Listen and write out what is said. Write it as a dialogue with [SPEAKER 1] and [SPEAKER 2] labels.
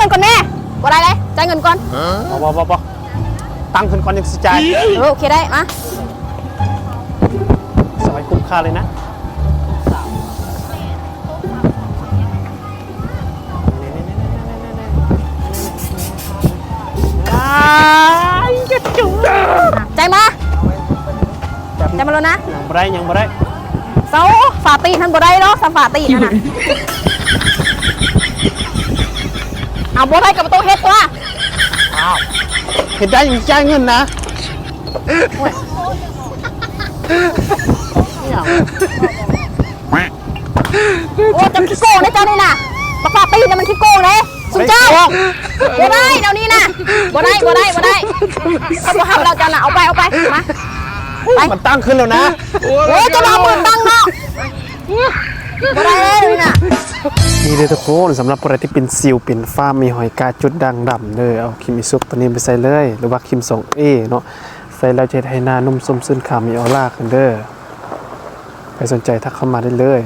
[SPEAKER 1] เงินก่อนแม่บ่ได้เลยจ่ายเงินก่อน
[SPEAKER 2] บ่ตั้งขึ้นก่อนยังสิจ่าย
[SPEAKER 1] โอเคได้มา
[SPEAKER 2] สบายคุ้มค่าเลยนะ
[SPEAKER 1] จ่ายมาแล้วนะ
[SPEAKER 2] ยังบ่ได้
[SPEAKER 1] เสาฝาตีท่านบ่ได้เนาะฝาตีนั่นน่ะเอาบ่ได้กับประตูเฮ็ดตัว
[SPEAKER 2] เห็นได้ยังจ่ายเงินนะ
[SPEAKER 1] โอ้จำขี้โกงนะเจ้านี่น่ะฝาตีน่ะมันขี้โกงเลยสุดเจ้าบ่ได้เดี๋ยวนี้น่ะบ่ได้เขาบ่ทำเราจะน่ะเอาไปมา
[SPEAKER 2] มันตั้งขึ้นแล้วนะ
[SPEAKER 1] โอ้จะมาเปิดตั้งเนาะบ่ได้เลยน่ะ
[SPEAKER 2] นี่เลยทุกคนสำหรับอะไรที่เป็นซิลเป็นฟ้ามีหอยกาจุดด่างดำเลยเอาคิมิซุปตัวนี้ไปใส่เลยหรือว่าคิม2Aเนาะใส่แล้วจะให้หน้านุ่มส้มซื่นขาวมีออร่าขึ้นเด้อใครสนใจทักเข้ามาได้เลย